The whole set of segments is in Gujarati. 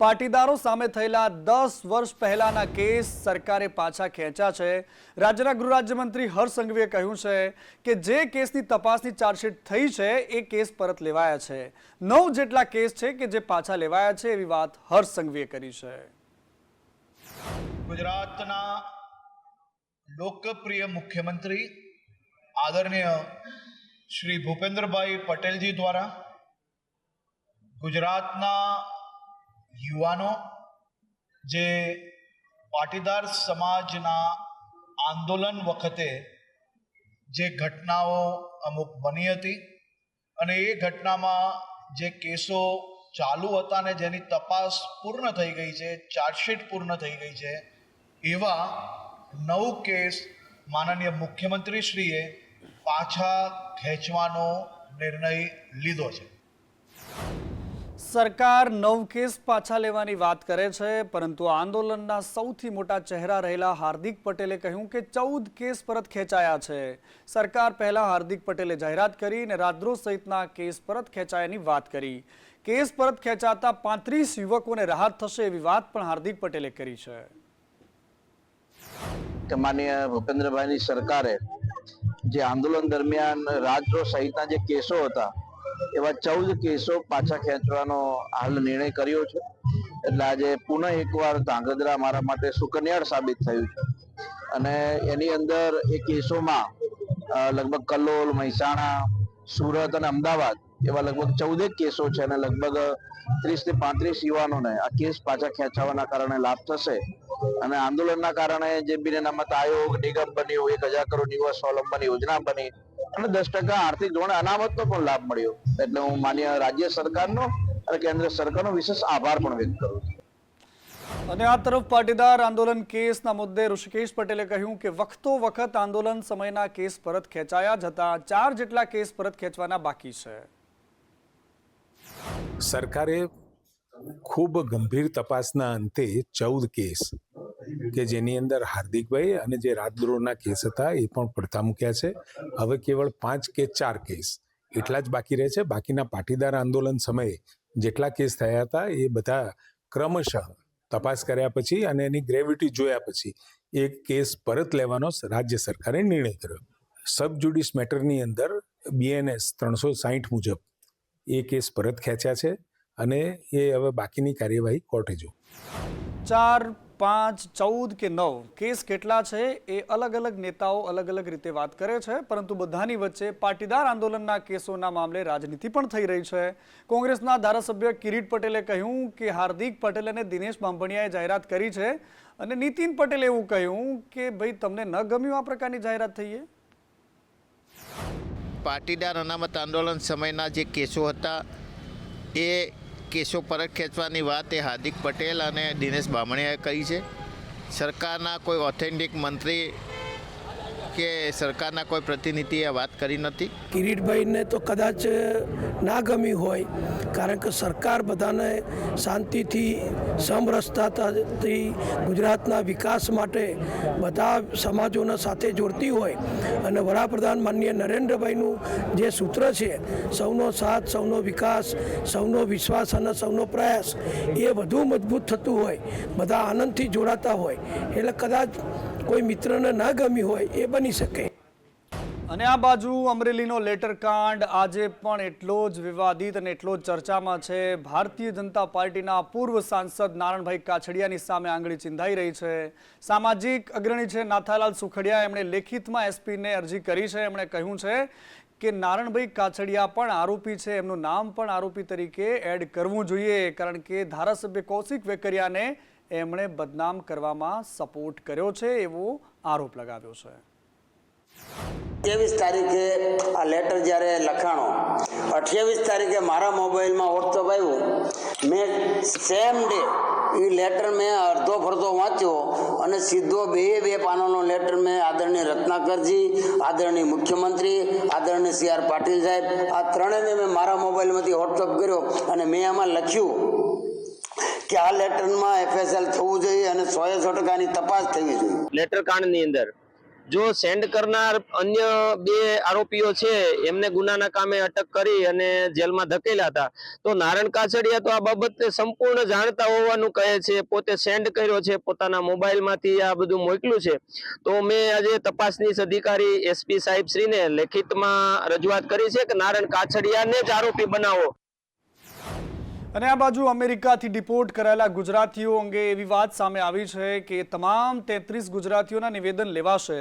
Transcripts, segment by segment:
પાટીદારો સામે થયેલા 10 વર્ષ પહેલાના કેસ સરકારે પાછા ખેંચ્યા છે। રાજ્યના ગૃહ રાજ્યમંત્રી હર્ષ સંઘવીએ કહ્યું છે કે જે કેસની તપાસની ચાર્જશીટ થઈ છે એ કેસ પરત લેવાયા છે। 9 જેટલા કેસ છે કે જે પાછા લેવાયા છે એવી વાત હર્ષ સંઘવીએ કરી છે। ગુજરાતના લોકપ્રિય મુખ્યમંત્રી આદરણીય શ્રી ભૂપેન્દ્રભાઈ પટેલજી દ્વારા ગુજરાતના યુવાનો જે પાટીદાર સમાજના આંદોલન વખતે જે ઘટનાઓ અમુક બની હતી અને એ ઘટનામાં જે કેસો ચાલુ હતા ને જેની તપાસ પૂર્ણ થઈ ગઈ છે, ચાર્જશીટ પૂર્ણ થઈ ગઈ છે, એવા 9 કેસ માનનીય મુખ્યમંત્રીશ્રીએ પાછા ખેંચવાનો નિર્ણય લીધો છે। સરકાર 9 કેસ પાછા લેવાની વાત કરે છે, પરંતુ આંદોલનના સૌથી મોટા ચહેરા રહેલા હાર્દિક પટેલે કહ્યું કે 14 કેસ પરત ખેંચાયા છે। સરકાર પહેલા હાર્દિક પટેલે જાહેરાત કરી અને રાજદ્રોહ સહિતના કેસ પરત ખેંચાયાની વાત કરી। કેસ પરત ખેંચાતા 35 યુવકોને રાહત થશે એવી વાત પણ હાર્દિક પટેલે કરી છે। માનનીય ભૂપેન્દ્રભાઈની સરકારે જે આંદોલન દરમિયાન રાજદ્રોહ સહિતના જે કેસો હતા એવા 14 કેસો પાછા ખેંચવાનો હાલ નિર્ણય કર્યો છે। એટલે આજે પુનઃ એકવાર ધાંગધ્રા મારા માટે સુકન્યાળ સાબિત થયું છે અને એની અંદર એ કેસોમાં લગભગ કલોલ, મહેસાણા, સુરત અને અમદાવાદ એવા લગભગ 14 કેસો છે અને લગભગ 30 થી 35 યુવાનોને આ કેસ પાછા ખેંચવાના કારણે લાભ થશે અને આંદોલનના કારણે જે બિન અનામત આયોગ નિગમ બન્યો, 1000 કરોડ યુવા સ્વાવલંબન યોજના બની અને 10% આર્થિક ધોરણે અનામતનો પણ લાભ મળ્યો। એટલે હું માન્ય રાજ્ય સરકારનો અને કેન્દ્ર સરકારનો વિશેષ આભાર પણ વ્યક્ત કરું છું। અને આ તરફ પાટીદાર આંદોલન કેસના મુદ્દે ઋષિકેશ પટેલે કહ્યું કે વખતો વખત આંદોલન સમયના કેસ પરત ખેંચાયા જતા 4 જેટલા કેસ પરત ખેંચવાના બાકી છે। સરકારે ખૂબ ગંભીર તપાસના અંતે 14 કેસ કે જેની અંદર હાર્દિકભાઈ અને જે રાજદ્રોહના કેસ હતા એ પણ પડતા મૂક્યા છે। હવે કેવળ 5 કે 4 કેસ એટલા જ બાકી રહે છે। બાકીના પાટીદાર આંદોલન સમયે જેટલા કેસ થયા હતા એ બધા ક્રમશઃ તપાસ કર્યા પછી અને એની ગ્રેવિટી જોયા પછી એક કેસ પરત લેવાનો રાજ્ય સરકારે નિર્ણય કર્યો। સબ જ્યુડિસ મેટરની અંદર BNS 360 મુજબ એ કેસ પરત ખેંચ્યા છે અને એ હવે બાકીની કાર્યવાહી કોર્ટે જો। 4, 5, 14 કે 9 કેસ કેટલા છે એ અલગ અલગ નેતાઓ અલગ અલગ રીતે વાત કરે છે, પરંતુ બધાની વચ્ચે પાટીદાર આંદોલનના કેસોના મામલે રાજનીતિ પણ થઈ રહી છે। કોંગ્રેસના ધારાસભ્ય કિરીટ પટેલે કહ્યું કે હાર્દિક પટેલ અને દિનેશ બાંભણિયાએ જાહેરાત કરી છે અને નીતિન પટેલે એવું કહ્યું કે ભાઈ તમને ન ગમ્યું આ પ્રકારની જાહેરાત થઈ છે। પાટીદાર અનામત આંદોલન સમયના જે કેસો હતા એ કેસો પરત ખેંચવાની વાત એ હાર્દિક પટેલ અને દિનેશ બામણિયાએ કરી છે। સરકારના કોઈ ઓથેન્ટિક મંત્રી કે સરકારના કોઈ પ્રતિનિધિએ વાત કરી નથી। કિરીટભાઈને તો કદાચ ના ગમી હોય, કારણ કે સરકાર બધાને શાંતિથી સમરસતાથી ગુજરાતના વિકાસ માટે બધા સમાજોને સાથે જોડતી હોય અને વડાપ્રધાન માનનીય નરેન્દ્રભાઈનું જે સૂત્ર છે સૌનો સાથ, સૌનો વિકાસ, સૌનો વિશ્વાસ અને સૌનો પ્રયાસ એ વધુ મજબૂત થતું હોય, બધા આનંદથી જોડાતા હોય, એટલે કદાચ કોઈ મિત્રને ના ગમી હોય એ બની શકે। અને આ બાજુ અમરેલીનો લેટર કાંડ આજે પણ એટલો જ વિવાદિત અને એટલો જ ચર્ચામાં છે। ભારતીય જનતા પાર્ટીના પૂર્વ સાંસદ નારણભાઈ કાછડિયાની સામે આંગળી ચિંધાઈ રહી છે। સામાજિક અગ્રણી છે નાથાલાલ સુખડિયા, એમણે લેખિતમાં એસપીને અરજી કરી છે। એમણે કહ્યું છે કે નારણભાઈ કાછડિયા પણ આરોપી છે, એમનું નામ પણ આરોપી તરીકે એડ કરવું જોઈએ, કારણ કે ધારાસભ્ય કૌશિક વેકરિયાને એમણે બદનામ કરવામાં સપોર્ટ કર્યો છે એવો આરોપ લગાવ્યો છે। 23 તારીખે આ લેટર જ્યારે લખાણો, 28 તારીખે મારા મોબાઈલમાં વોટ્સઅપ આવ્યું, મેં સેમ ડે એ લેટર મેં અડધો ફરતો વાંચ્યો અને સીધો બે પાનાનો લેટર મેં આદરણીય રત્નાકરજી, આદરણીય મુખ્યમંત્રી, આદરણીય CR પાટીલ સાહેબ, આ ત્રણેયને મેં મારા મોબાઈલમાંથી વોટ્સઅપ કર્યો અને મેં આમાં લખ્યું કે આ લેટરમાં FSL થવું જોઈએ અને 100% તપાસ થવી જોઈએ। લેટર કાંડની અંદર જો સેન્ડ કરનાર અન્ય 2 આરોપીઓ છે એમને ગુનાના કામે અટક કરી અને જેલમાં ધકેલ્યા હતા, તો નારણ કાછડિયા તો આ બાબતે સંપૂર્ણ જાણતા હોવાનું કહે છે, પોતે સેન્ડ કર્યો છે, પોતાના મોબાઈલમાંથી આ બધું મોકલ્યું છે. તો મેં આજે તપાસનીશ અધિકારી એસપી સાહેબ શ્રીને લેખિતમાં રજૂઆત કરી છે કે નારણ કાછડિયાને જ આરોપી બનાવો. અને આ બાજુ અમેરિકાથી ડિપોર્ટ કરાયેલા ગુજરાતીઓ અંગે એવી વાત સામે આવી છે કે તમામ 33 ગુજરાતીઓના નિવેદન લેવાશે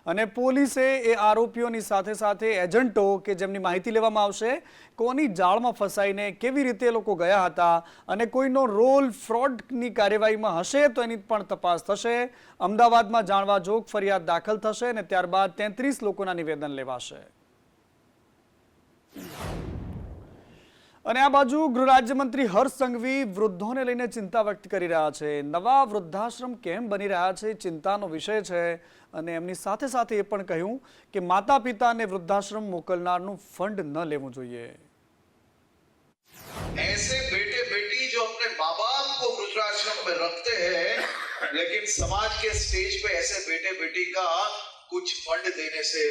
અને પોલીસે એ આરોપીઓની સાથે સાથે એજન્ટો કે જેમની માહિતી લેવામાં આવશે, કોની જાળમાં ફસાઈને કેવી રીતે લોકો ગયા હતા અને કોઈનો રોલ ફ્રોડની કાર્યવાહીમાં હશે તો એની પણ તપાસ થશે. અમદાવાદમાં જાણવા જોગ ફરિયાદ દાખલ થશે અને ત્યારબાદ 33 લોકોના નિવેદન લેવાશે. અને આ બાજુ ગૃહ રાજ્યમંત્રી હર્ષ સંઘવી વૃદ્ધોને લઈને ચિંતા વ્યક્ત કરી રહ્યા છે. નવા વૃદ્ધાશ્રમ કેમ બની રહ્યા છે ચિંતાનો વિષય છે અને એમની સાથે સાથે એ પણ કહ્યું કે માતા પિતાને વૃદ્ધાશ્રમ મોકલનારનું ફંડ ન લેવું જોઈએ. ऐसे बेटे बेटी जो अपने माँ बाप को वृद्धाश्रम में रखते हैं, लेकिन समाज के स्टेज पे ऐसे बेटे बेटी का कुछ फंड देने से,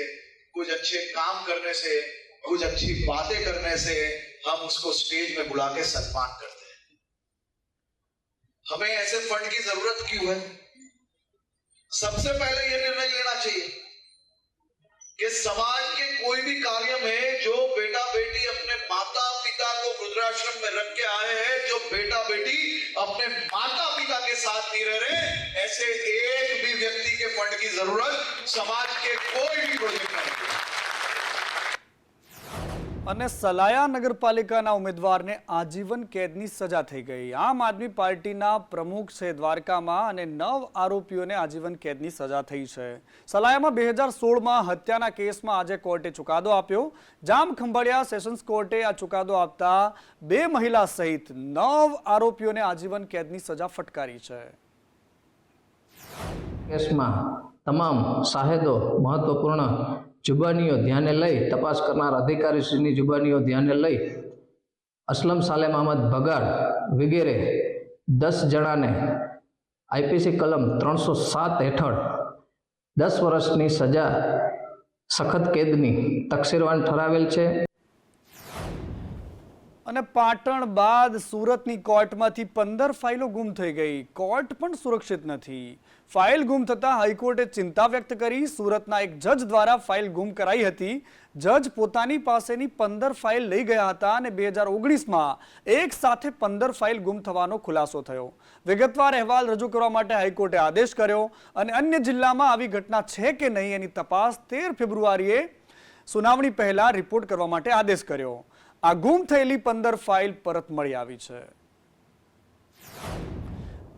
कुछ अच्छे काम करने से, कुछ अच्छी बातें करने से हम उसको स्टेज में बुला के सम्मान करते हैं. हमें ऐसे फंड की जरूरत क्यों है? सबसे पहले ये निर्णय लेना चाहिए कि समाज के कोई भी कार्य में जो बेटा बेटी अपने माता पिता को वृद्धाश्रम में रख के आए हैं, जो बेटा बेटी अपने माता पिता के साथ नहीं रह रहे, ऐसे एक भी व्यक्ति के फंड की जरूरत समाज के कोई भी प्रोजेक्ट में नहीं. અને સલાયા નગરપાલિકાના ઉમેદવારને આજીવન કેદની સજા થઈ ગઈ. આમ આદમી પાર્ટીના પ્રમુખ છે દ્વારકામાં અને 9 આરોપીઓને આજીવન કેદની સજા થઈ છે. સલાયામાં 2016માં હત્યાના કેસમાં આજે કોર્ટે ચુકાદો આપ્યો. જામખંભાળિયા સેશન્સ કોર્ટે આ ચુકાદો આપતા 2 મહિલા સહિત 9 આરોપીઓને આજીવન કેદની સજા ફટકારી છે. કેસમાં તમામ સાહેદો મહત્વપૂર્ણ જુબાનીઓ ધ્યાને લઈ તપાસ કરનાર અધિકારીશ્રીની જુબાનીઓ ધ્યાને લઈ અસલમ સાલેમ અહમદ ભગાડ વગેરે 10 જણાને આઈપીસી કલમ 307 હેઠળ 10 વર્ષની સજા સખત કેદની તકસીરવાન ઠરાવેલ છે. અને પાટણ બાદ સુરતની કોર્ટમાંથી 15 ફાઇલો ગુમ થઈ ગઈ. કોર્ટ પણ સુરક્ષિત નથી. ફાઇલ ગુમ થતાં હાઈકોર્ટે ચિંતા વ્યક્ત કરી. સુરતના એક જજ દ્વારા ફાઇલ ગુમ કરાઈ હતી. જજ પોતાની પાસેની 15 ફાઇલ લઈ ગયા હતા અને 2019માં એક સાથે 15 ફાઇલ ગુમ થવાનો ખુલાસો થયો. વિગતવાર અહેવાલ રજૂ કરવા માટે હાઈકોર્ટે આદેશ કર્યો અને અન્ય જિલ્લામાં આવી ઘટના છે કે નહીં એની તપાસ 13 ફેબ્રુઆરીએ સુનાવણી પહેલા રિપોર્ટ કરવા માટે આદેશ કર્યો. આ ગુમ થયેલી 15 ફાઇલ પરત મળી આવી છે.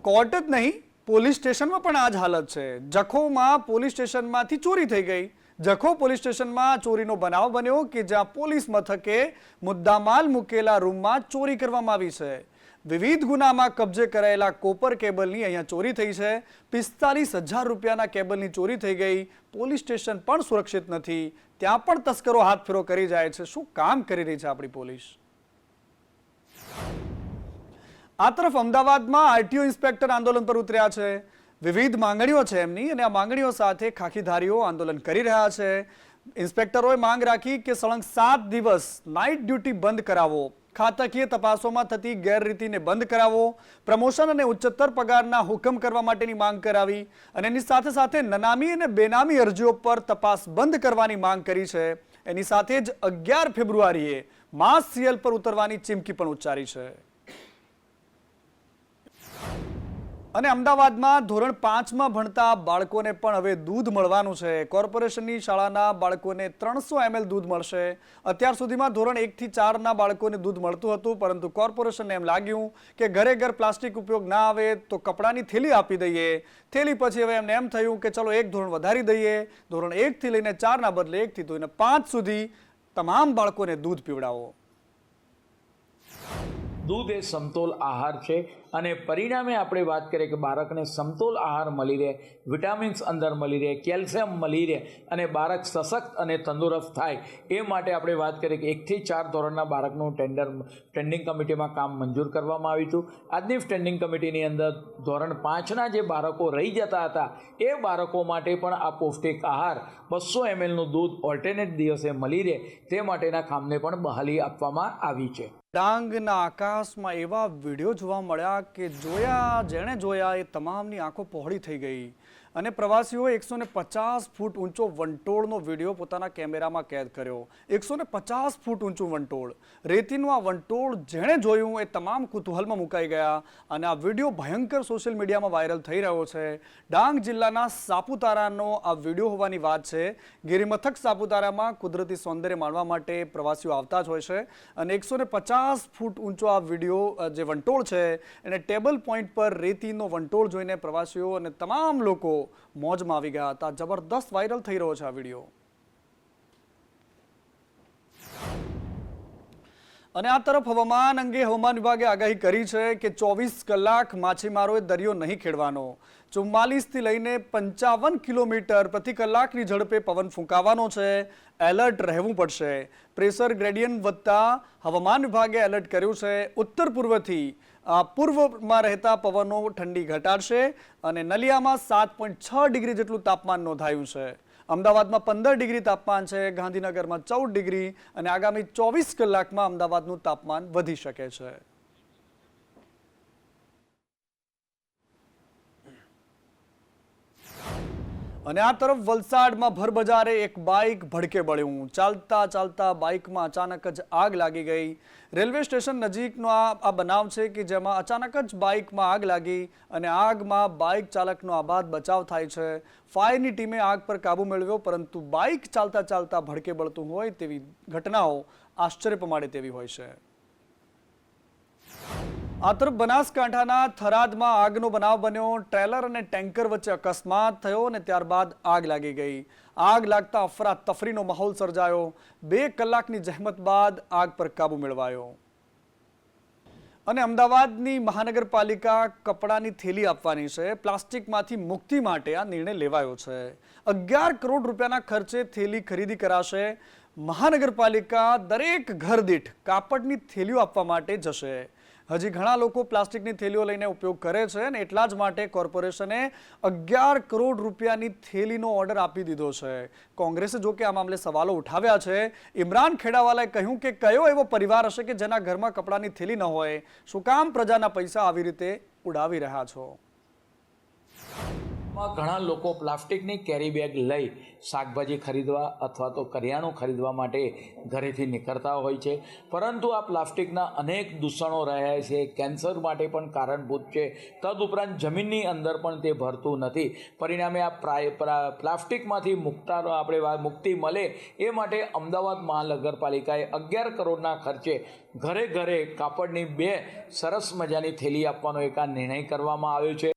કોર્ટ જ નહીં, પોલીસ સ્ટેશનમાં પણ આ જ હાલત છે. જખોમાં પોલીસ સ્ટેશનમાંથી ચોરી થઈ ગઈ. જખો પોલીસ સ્ટેશનમાં ચોરીનો બનાવ બન્યો કે જ્યાં પોલીસ મથકે મુદ્દામાલ મૂકેલા રૂમમાં ચોરી કરવામાં આવી છે. વિવિધ ગુનામાં કબજે કરાયેલા કોપર કેબલની અહીંયા ચોરી થઈ છે. 45,000 રૂપિયાના કેબલની ચોરી થઈ ગઈ. પોલીસ સ્ટેશન પણ સુરક્ષિત નથી. ત્યાં પણ તસ્કરો હાથ ફેરો કરી જાય છે. શું કામ કરી રહી છે આપણી પોલીસ? આ તરફ અમદાવાદમાં આરટીઓ ઇન્સ્પેક્ટર આંદોલન પર ઉતર્યા છે. વિવિધ માંગણીઓ છે એમની અને આ માંગણીઓ સાથે ખાખીધારીઓ આંદોલન કરી રહ્યા છે. ઇન્સ્પેક્ટરોએ માંગ રાખી કે સળંગ 7 દિવસ નાઇટ ડ્યુટી બંધ કરાવો, ખાતાકીય તપાસોમાં થતી ગેરરીતિને બંધ કરાવો, પ્રમોશન અને ઉચ્ચતર પગારના હુકમ કરવા માટેની માંગ કરાવી અને એની સાથે સાથે નનામી અને બેનામી અરજીઓ પર તપાસ બંધ કરવાની માંગ કરી છે. એની સાથે જ 11 ફેબ્રુઆરીએ માસ સીએલ પર ઉતરવાની ચીમકી પણ ઉચ્ચારી છે. અને અમદાવાદમાં ધોરણ 5માં ભણતા બાળકોને પણ હવે દૂધ મળવાનું છે. કોર્પોરેશનની શાળાના બાળકોને 300 ml દૂધ મળશે. અત્યાર સુધીમાં ધોરણ 1 થી 4ના બાળકોને દૂધ મળતું હતું, પરંતુ કોર્પોરેશનને એમ લાગ્યું કે ઘરે ઘર પ્લાસ્ટિક ઉપયોગ ના આવે તો કપડાની થેલી આપી દઈએ. થેલી પછી હવે એમને એમ થયું કે ચલો એક ધોરણ વધારી દઈએ. ધોરણ 1 થી લઈને 4ના બદલે 1 થી લઈને 5 સુધી તમામ બાળકોને દૂધ પીવડાવો. દૂધ એ સમતોલ આહાર છે અને પરિણામે આપણે વાત કરીએ કે બાળકને સમતોલ આહાર મળી રહે, વિટામિન્સ અંદર મળી રહે, કેલ્શિયમ મળી રહે અને બાળક સશક્ત અને તંદુરસ્ત થાય એ માટે આપણે વાત કરીએ કે 1 થી 4 ધોરણના બાળકનું સ્ટેન્ડિંગ કમિટીમાં કામ મંજૂર કરવામાં આવ્યું હતું. આજની સ્ટેન્ડિંગ કમિટીની અંદર ધોરણ 5ના જે બાળકો રહી જતા હતા એ બાળકો માટે પણ આ પૌષ્ટિક આહાર 200 mlનું દૂધ ઓલ્ટરનેટ દિવસે મળી રહે તે માટેના કામને પણ બહાલી આપવામાં આવી છે. ડાંગના આકાશમાં એવા વિડીયો જોવા મળ્યા કે જેણે જોયા એ તમામની આંખો પહોળી થઈ ગઈ અને પ્રવાસીઓએ 150 ફૂટ ઊંચો વંટોળનો વિડીયો પોતાના કેમેરામાં કેદ કર્યો. 150 ફૂટ ઊંચું વંટોળ, રેતીનું આ વંટોળ જેણે જોયું એ તમામ કુતૂહલમાં મુકાઈ ગયા અને આ વિડીયો ભયંકર સોશિયલ મીડિયામાં વાયરલ થઈ રહ્યો છે. ડાંગ જિલ્લાના સાપુતારાનો આ વિડીયો હોવાની વાત છે. ગિરિમથક સાપુતારામાં કુદરતી સૌંદર્ય માણવા માટે પ્રવાસીઓ આવતા જ હોય છે અને 150 ફૂટ ઊંચો આ વિડીયો જે વંટોળ છે એને ટેબલ પોઈન્ટ પર રેતીનો વંટોળ જોઈને પ્રવાસીઓ અને તમામ લોકો મોજમાં આવી ગયા હતા. જબરદસ્ત વાયરલ થઈ રહ્યો છે આ વિડીયો. અને આ તરફ હવામાન અંગે હવામાન વિભાગે આગાહી કરી છે કે 24 કલાક માછીમારોએ દરિયો નહીં ખેડવાનો. 44 થી લઈને 55 કિલોમીટર પ્રતિ કલાકની ઝડપે પવન ફૂંકાવાનો છે. એલર્ટ રહેવું પડશે. પ્રેશર ગ્રેડિયન્ટ વધતા હવામાન વિભાગે એલર્ટ કર્યું છે. ઉત્તર પૂર્વથી પૂર્વમાં રહેતા પવનો ઠંડી ઘટાડશે અને નલિયામાં 7.6 ડિગ્રી જેટલું તાપમાન નોંધાયું છે. અમદાવાદમાં 15 ડિગ્રી તાપમાન છે. ગાંધીનગરમાં 14 ડિગ્રી અને આગામી 24 કલાકમાં અમદાવાદનું તાપમાન વધી શકે છે. અને આ તરફ વલસાડમાં ભરબજારે એક બાઇક ભડકે બળ્યું. ચાલતા બાઇકમાં અચાનક જ આગ લાગી ગઈ. રેલવે સ્ટેશન નજીકનો આ બનાવ છે કે જેમાં અચાનક જ બાઇકમાં આગ લાગી અને આગમાં બાઇક ચાલકનો આબાદ બચાવ થાય છે. ફાયરની ટીમે આગ પર કાબુ મેળવ્યો, પરંતુ બાઇક ચાલતા ભડકે બળતું હોય તેવી ઘટનાઓ આશ્ચર્ય પમાડે તેવી હોય છે. આ તરફ બનાસકાંઠાના થરાદમાં આગનો બનાવ બન્યો. ટ્રેલર અને ટેન્કર વચ્ચે અકસ્માત થયો અને ત્યારબાદ આગ લાગી ગઈ. આગ લાગતા અફરાતફરીનો માહોલ સર્જાયો. 2 કલાકની જહેમત બાદ આગ પર કાબુ મેળવાયો. અને અમદાવાદની મહાનગરપાલિકા કપડાની થેલી આપવાની છે. પ્લાસ્ટિકમાંથી મુક્તિ માટે આ નિર્ણય લેવાયો છે. 11 કરોડ રૂપિયાના ખર્ચે થેલી ખરીદી કરાશે. મહાનગરપાલિકા દરેક ઘર દીઠ કાપડની થેલીઓ આપવા માટે જશે. હજી ઘણા લોકો પ્લાસ્ટિકની થેલીઓ લઈને ઉપયોગ કરે છે અને એટલા જ માટે કોર્પોરેશને 11 કરોડ રૂપિયાની થેલીનો ઓર્ડર આપી દીધો છે. કોંગ્રેસે જો કે આ મામલે સવાલો ઉઠાવ્યા છે. ઇમરાન ખેડાવાલાએ કહ્યું કે કયો એવો પરિવાર હશે કે જેના ઘરમાં કપડાની થેલી ન હોય? શું કામ પ્રજાના પૈસા આવી રીતે ઉડાવી રહ્યા છો? ઘણા લોકો પ્લાસ્ટિકની કેરી બેગ લઈ શાકભાજી ખરીદવા અથવા તો કરિયાણું ખરીદવા માટે ઘરેથી નીકળતા હોય છે, પરંતુ આ પ્લાસ્ટિકના અનેક દૂષણો રહ્યા છે. કેન્સર માટે પણ કારણભૂત છે. તદુપરાંત જમીનની અંદર પણ તે ભરતું નથી. પરિણામે આ પ્લાસ્ટિકમાંથી મુક્તિ મળે એ માટે અમદાવાદ મહાનગરપાલિકાએ 11 કરોડના ખર્ચે ઘરે ઘરે કાપડની 2 સરસ મજાની થેલી આપવાનો એક આ નિર્ણય કરવામાં આવ્યો છે.